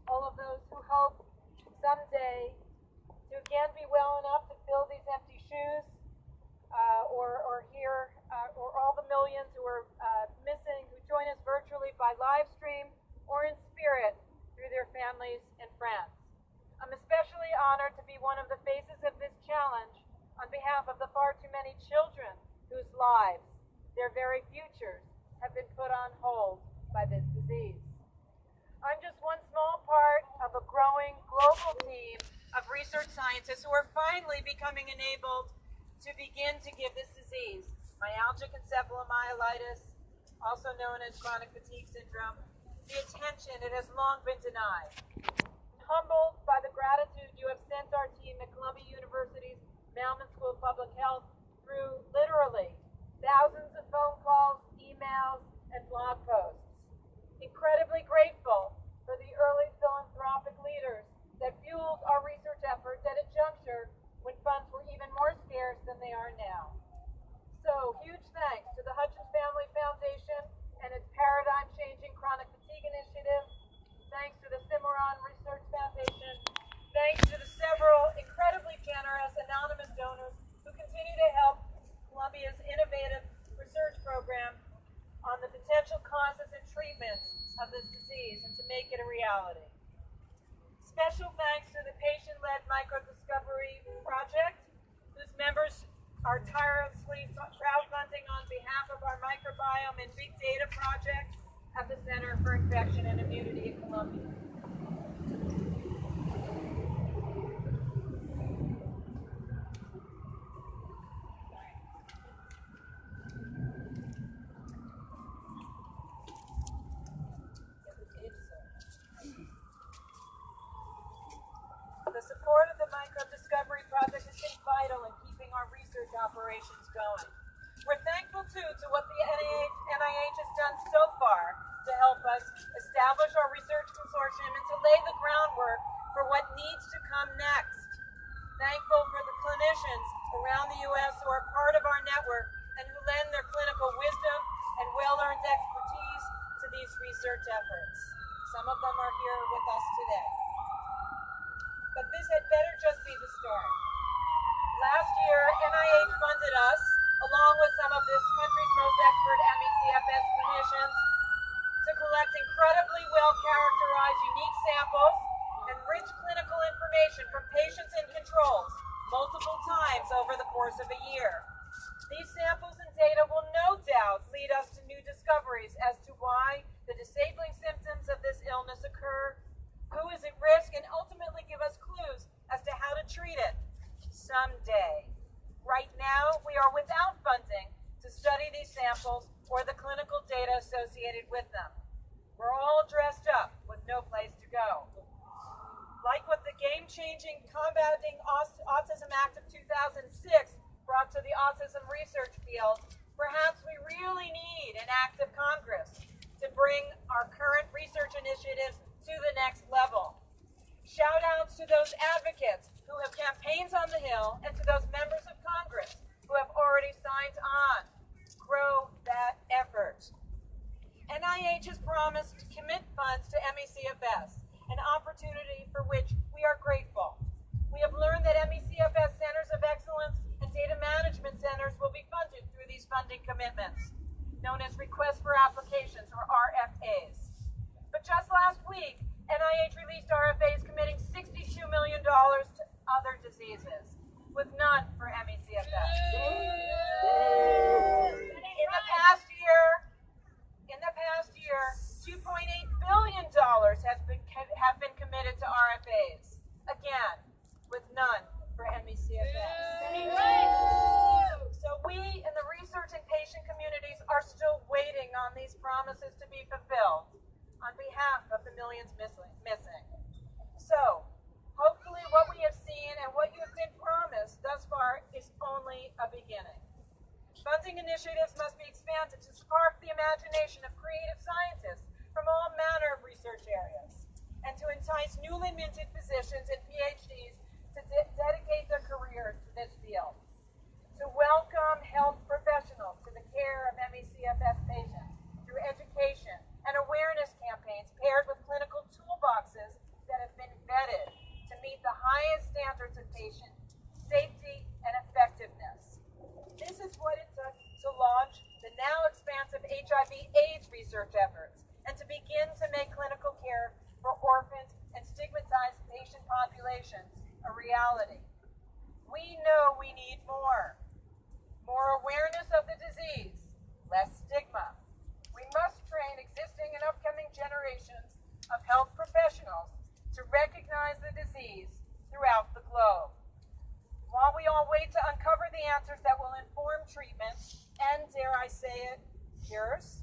all of those who hope someday to again be well enough to fill these empty shoes, or all the millions who are missing, who join us virtually by live stream or in spirit through their families and friends. I'm especially honored to be one of the faces of this challenge on behalf of the far too many children whose lives, their very futures, have been put on hold by this disease. I'm just one small part of a growing global team of research scientists who are finally becoming enabled to begin to give this disease, myalgic encephalomyelitis, also known as chronic fatigue syndrome, the attention it has long been denied. Humbled by the gratitude you have sent our team at Columbia University's Mailman School of Public Health through literally thousands of phone calls, emails, and blog posts. Incredibly grateful for the early philanthropic leaders that fueled our research efforts at a juncture when funds were even more scarce than they are now. So, huge thanks to the Hutchins Family Foundation and its paradigm-changing chronic fatigue initiative. Thanks to the Cimarron Research Foundation. Thanks to the several incredibly generous anonymous donors who continue to help Columbia's innovative research program on the potential causes and treatments of this disease and to make it a reality. Special thanks to the patient-led Microbe Discovery Project, whose members are tirelessly crowdfunding on behalf of our microbiome and big data project at the Center for Infection and Immunity at Columbia. The support of the Microbe Discovery Project has been vital in keeping our research operations going. We're thankful, too, to what the NIH has done so far to help us establish our research consortium and to lay the groundwork for what needs to come next. Thankful for the clinicians around the U.S. who are part of our network and who lend their clinical wisdom and well-earned expertise to these research efforts. Some of them are here with us today. But this had better just be the start. Last year, NIH funded us, along with some of this country's most expert ME/CFS clinicians, to collect incredibly well-characterized unique samples and rich clinical information from patients and controls multiple times over the course of a year. These samples and data will no doubt lead us to new discoveries as to why the disabling symptoms of this illness occur, who is at risk, and ultimately give us clues as to how to treat it someday. Right now, we are without funding to study these samples or the clinical data associated with them. We're all dressed up with no place to go. Like what the game-changing Combating Autism Act of 2006 brought to the autism research field, perhaps we really need an act of Congress to bring our current research initiatives to the next level. Shout outs to those advocates who have campaigns on the Hill and to those members of Congress who have already signed on. Grow that effort. NIH has promised to commit funds to ME/CFS, an opportunity for which we are grateful. We have learned that ME/CFS Centers of Excellence and Data Management Centers will be funded through these funding commitments, known as Requests for Applications, or RFAs. But just last week, NIH released RFAs committing $62 million to other diseases, with none for ME/CFS. In the past year, $2.8 billion have been committed to RFAs, again, with none for ME/CFS. So we in the research and patient communities are still waiting on these promises to be fulfilled on behalf of the millions missing. So, hopefully what we have seen and what you have been promised thus far is only a beginning. Funding initiatives must be expanded to spark the imagination of creative scientists from all manner of research areas, and to entice newly minted physicians and PhDs to dedicate their careers to this field. To welcome health professionals to the care of ME/CFS patients through education and awareness campaigns paired with clinical toolboxes HIV/AIDS research efforts, and to begin to make clinical care for orphaned and stigmatized patient populations a reality. We know we need more. More awareness of the disease, less stigma. We must train existing and upcoming generations of health professionals to recognize the disease throughout the globe. While we all wait to uncover the answers that will inform treatments and, dare I say it, cures,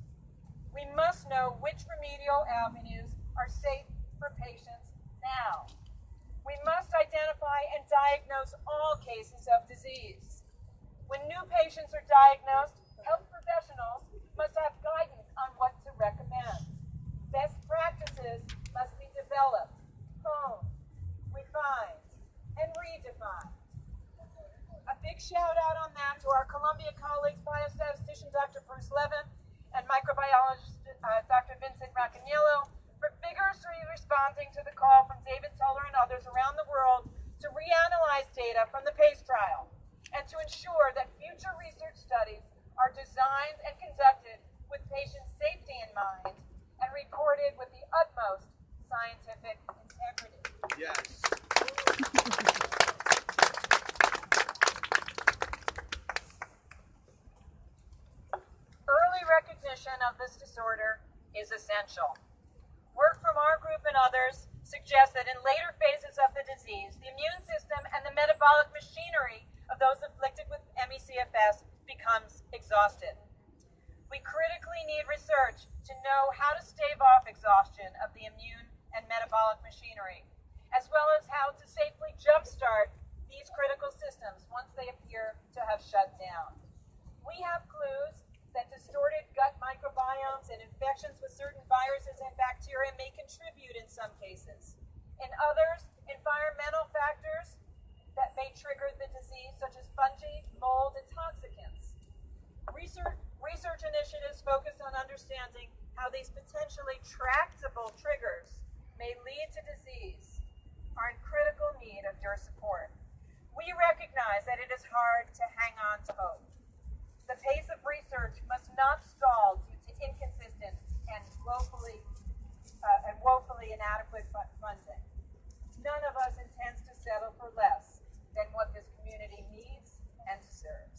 we must know which remedial avenues are safe for patients now. We must identify and diagnose all cases of disease. When new patients are diagnosed, health professionals must have guidance on what to recommend. Best practices must be developed, honed, refined, and redefined. A big shout out on that to our Columbia colleagues, biostatistician Dr. Bruce Levin and microbiologist Dr. Vincent Raccaniello, for vigorously responding to the call from David Tuller and others around the world to reanalyze data from the PACE trial and to ensure that future research studies are designed and conducted with patient safety in mind and recorded with the utmost scientific integrity. Yes. Early recognition of this disorder is essential. Work from our group and others suggests that in later phases of the disease, the immune system and the metabolic machinery of those afflicted with ME/CFS becomes exhausted. We critically need research to know how to stave off exhaustion of the immune and metabolic machinery, as well as how to safely jumpstart these critical systems once they appear to have shut down. We have clues that distorted gut microbiomes and infections with certain viruses and bacteria may contribute in some cases. In others, environmental factors that may trigger the disease, such as fungi, mold, and toxicants. Research initiatives focused on understanding how these potentially tractable triggers may lead to disease are in critical need of your support. We recognize that it is hard to hang on to hope. The pace of research must not stall due to inconsistent and woefully inadequate funding. None of us intends to settle for less than what this community needs and deserves.